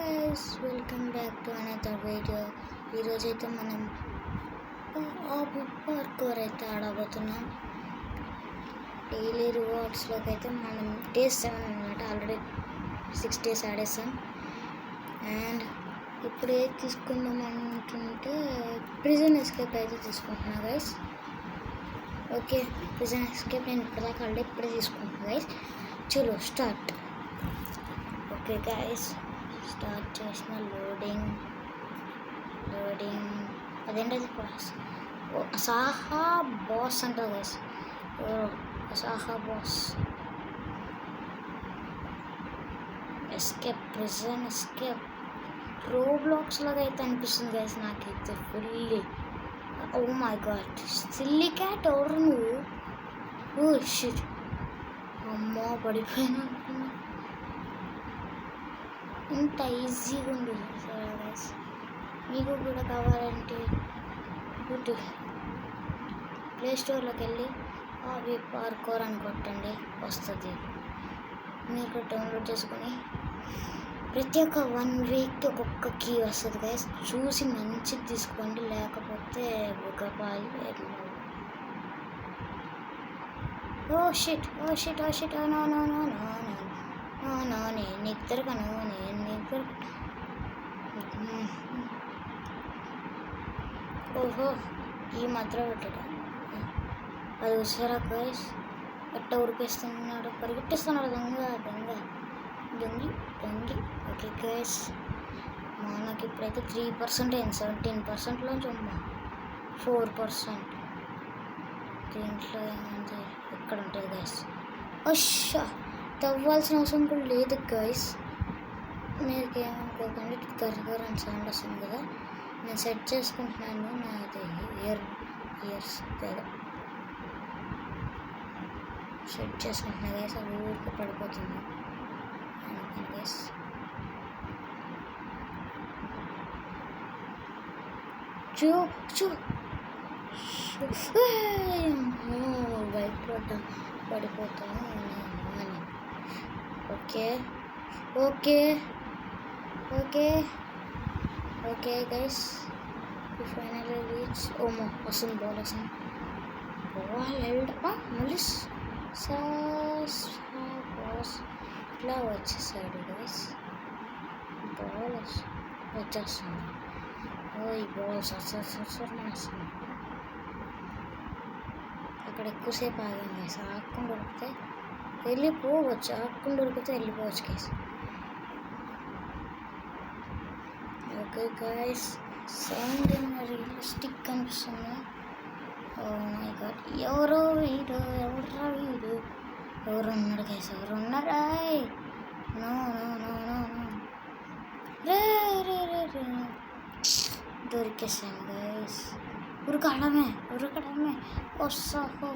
Guys welcome back to another video. ఈరోజైతే మనం parkour అయితే ఆడబోతున్నాం. డైలీ రివార్డ్స్లోకి అయితే మనం డే 7 అనమాట. Already 6 days ఆడేసాం. అండ్ ఇప్పుడు ఏది తీసుకుందాం అనుకుంటే ప్రిజన్ ఎస్కేప్ అయితే తీసుకుంటున్నా గైస్. ఓకే, ప్రిజన్ ఎస్కేప్ నేను ఇప్పటిదాకా ఆల్రెడీ ఇప్పుడే తీసుకుంటున్నా గైస్. చలో స్టార్ట్. ఓకే గైస్, స్టార్ట్ చేసిన లోడింగ్ అదేంటది అసాహా బాస్ అంటారు గైస్. అసాహా బాస్ ఎస్కేప్, ప్రిజన్ ఎస్కేప్ రోబ్లాక్స్ లాగా అయితే అనిపిస్తుంది గైస్ నాకైతే fully. Oh my god, silly cat ఎవరు నువ్వు? ఓ షిట్, అమ్మో పడిపోయినా. ఇంత ఈజీగా ఉంది గైస్. మీకు కూడా కావాలంటే ప్లే స్టోర్లోకి వెళ్ళి అవి పార్కోర్ అని కొట్టండి, వస్తుంది. మీరు డౌన్లోడ్ చేసుకొని ప్రతి ఒక్క 1 week ఒక్కొక్క కీ వస్తుంది గైస్. చూసి మంచిది తీసుకోండి, లేకపోతే ఓ షిట్ నో నేను నిద్రకను. ఓహో, ఈ మాత్రం పెట్టాడు. అది వచ్చారా గైస్, ఎట్ట ఉరికేస్తున్నాడు, పరిగెట్టిస్తున్నాడు దొంగి. ఓకే గైస్, మనకి ఇప్పుడైతే 3% అయింది. 17%లోంచి 4%. దీంట్లో ఏముంది, ఇక్కడ ఉంటుంది గైస్. అచ్చా, తవ్వాల్సిన అవసరం కూడా లేదు గైస్. మీరు ఏమనుకోకండి, గర్గర్ అని సౌండ్ వస్తుంది కదా, నేను సెట్ చేసుకుంటున్నాను. నాది ఇయర్స్ కదా, సెట్ చేసుకుంటున్నా గైస్. అది ఊరికి పడిపోతుంది అనుకుని గైస్. పడిపోతాను అని. Okay guys, final reach. ఓమో వస్తుంది, బాల్ మళ్ళీ బాస్ ఇట్లా వచ్చేసాడు గైస్. బాల్ వచ్చేస్తుంది. ఈ బాల్ వస్తుంది. అక్కడ ఎక్కువసేపు ఆగాను గైస్. ఆకుండా ఉడికితే వెళ్ళిపోవచ్చు గైస్. ఓకే గైస్, సౌండ్ ఏమైనా రియలిస్టిక్ అనిపిస్తుంది. ఓ మై గాడ్, ఎవరు ఉన్నాడు గైస్, ఎవరు ఉన్నారా? నో రే దొరికేసాను గైస్. ఉరకడమే వస్తాహో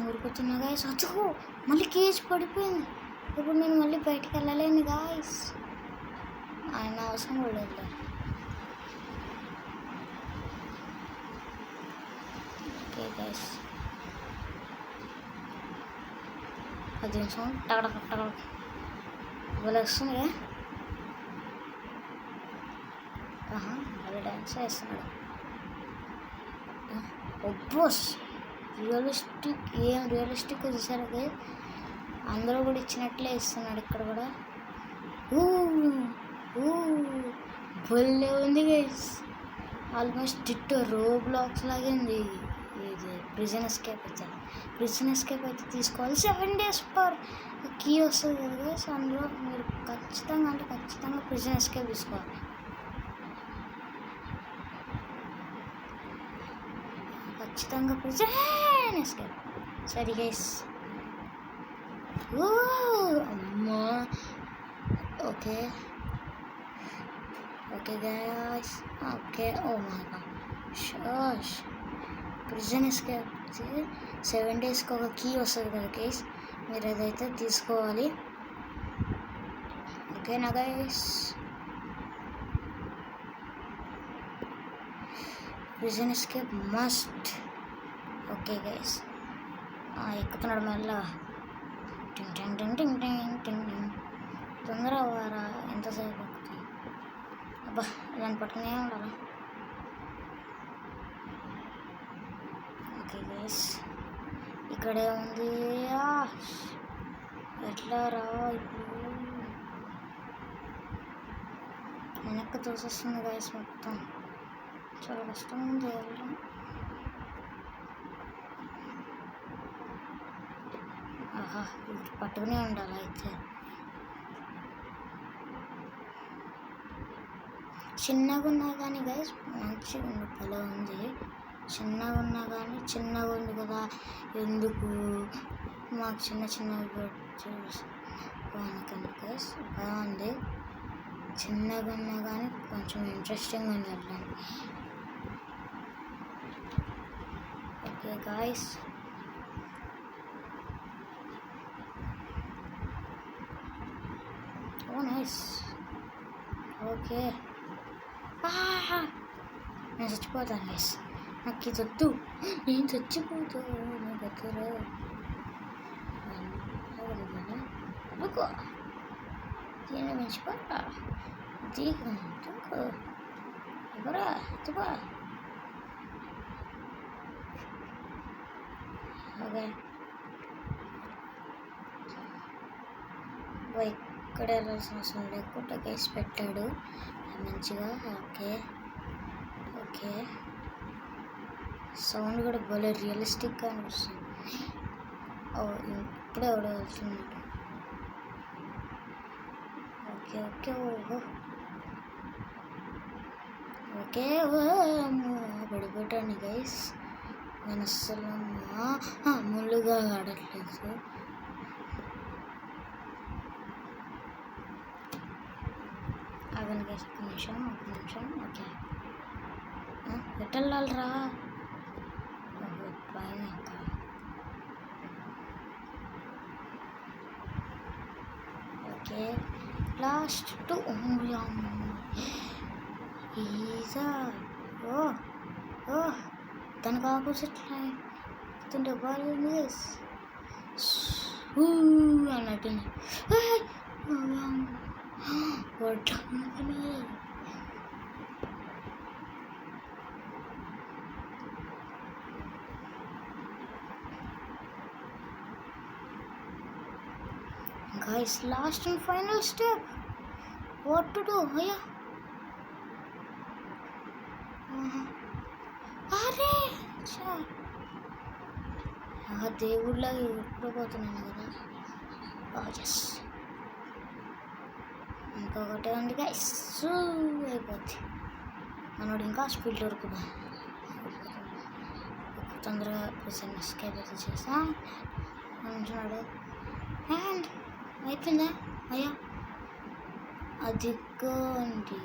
ఉరుకుతున్నా గైస్. అతుకో, మళ్ళీ కేజ్ పడిపోయింది. ఇప్పుడు నేను మళ్ళీ బయటికి వెళ్ళలేను గాయస్. ఆయన అవసరం కూడా లేదు. ఓకే గైస్, 10 నిమిషం టగడ ఇవాళ వస్తుంది. అది డ్యాన్స్ వేస్తున్నాడు. ఒబ్బోస్ రియలిస్టిక్ చూసారు కదా, అందరూ కూడా ఇచ్చినట్లే ఇస్తున్నాడు. ఇక్కడ కూడా భలే ఉంది గైస్. ఆల్మోస్ట్ డిట్టో రోబ్లాక్స్ లాగే ఉంది ఇది. ప్రిజన్ ఎస్కేప్ అయితే తీసుకోవాలి. 7 days పర్ కీ వస్తుంది కదా గైస్. అందులో మీరు ఖచ్చితంగా ప్రిజన్ ఎస్కేప్ తీసుకోవాలి. ఖచ్చితంగా ప్రిజన్ ఎస్కేప్. సరే గైస్. అమ్మా, okay guys. Oh my god, prison escape 7 daysకి ఒక కీ వస్తుంది కదా గైస్, మీరు అదైతే తీసుకోవాలి. ఓకేనా guys? Prison escape must. Okay guys, ఎక్కుతున్నాడు మెల్లగా. టింగ్ టింగ్ టింగ్ టింగ్ టింగ్ టింగ్ టింగ్. తొందర అవ్వరా, ఎంతసేపు ఎక్కుతాయి? అబ్బా, దాన్ని పట్టుకునే ఉండాలా? ఓకే గైస్, ఇక్కడే ఉంది. ఎట్లా రా ఇప్పుడు? వెనక్కి తోసేస్తుంది గైస్ మొత్తం. చాలా కష్టం ఉంది వెళ్ళడం. ఆహా, ఇది పట్టుకునే ఉండాలి అయితే. చిన్నగా ఉన్నా కానీ గైస్ మంచిగా ఉంది, భలే ఉంది. చిన్నగా ఉన్నా కానీ, చిన్నగా ఉంది కదా ఎందుకు మాకు చిన్న చిన్నవి బాగుంది గైస్, బాగుంది. చిన్నగా ఉన్నా కానీ కొంచెం ఇంట్రెస్టింగ్ ఉంది వెళ్ళడానికి. ఓకే గాయస్, ఓ నైస్. ఓకే, నేను చచ్చిపోతాను గైస్, నాకు ఇది వద్దు. నేను చచ్చిపోతాను, నేను వద్దురా. అనుకో దీన్ని మించిపోతా. దీనికి ఎవరా తిప్పా. ఓకే, ఇక్కడ వెళ్ళాల్సిన అవసరం లేకుండా గైస్ పెట్టాడు మంచిగా. ఓకే ఓకే, సౌండ్ కూడా భలే రియలిస్టిక్గా అనిపిస్తుంది. ఇప్పుడే ఎవడో వెళ్తున్నాడు. ఓకే ఓకే, ఓహో ఓకే, పడిపోయాను గైస్. నేను అస్సలు ముళ్ళుగా ఆడట్లేదు. ఆగండి గైస్, ఒక నిమిషం. ఓకే, ఎట్టెళ్ళాలరా? పైన ఇంకా. Okay, last 2. ఈజా. ఓ దానికి ఆపోజిట్ లైన్ తింటే బాగుంది అన్నట్టుంది. Guys, last and final step. What to do? Aya. అరే దేవుళ్ళగా ఎప్పుడు పోతున్నాను కదా. ఎస్, ఇంకొకటి ఉంది గైస్, అయిపోద్ది. మనోడు ఇంకా స్పీడ్ వరకు తొందరగా ప్రెసెంట్ ఎస్కేప్ అయితే చేస్తా అంటున్నాడు. అండ్ అయిపోయిందా? అయ్యా అదిగోండి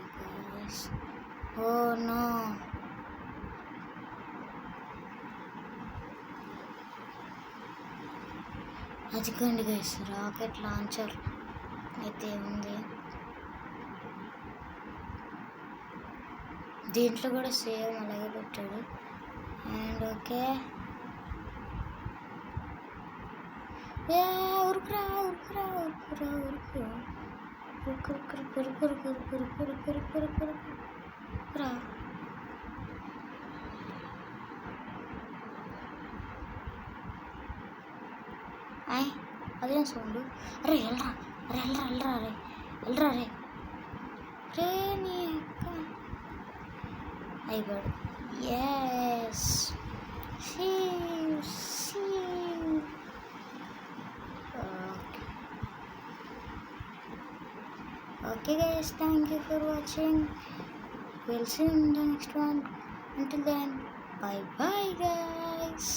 గైస్. ఓ నో, అదిగోండి గైస్, రాకెట్ లాంచర్ అయితే ఉంది. దీంట్లో కూడా సేమ్ అలాగే పెట్టాడు. అండ్ ఓకే, ఉరుకురా ఉరుకురా ఉరుకురా ఉరుకు ఉరుకురా. అదేం సౌండ్? అరే వెళ్ళరా, అరే వెళ్ళరా రే రే నీ అక్క అయిపోయాడు. Yes, okay guys, thank you for watching. We'll see you in the next one. Until then, bye bye guys.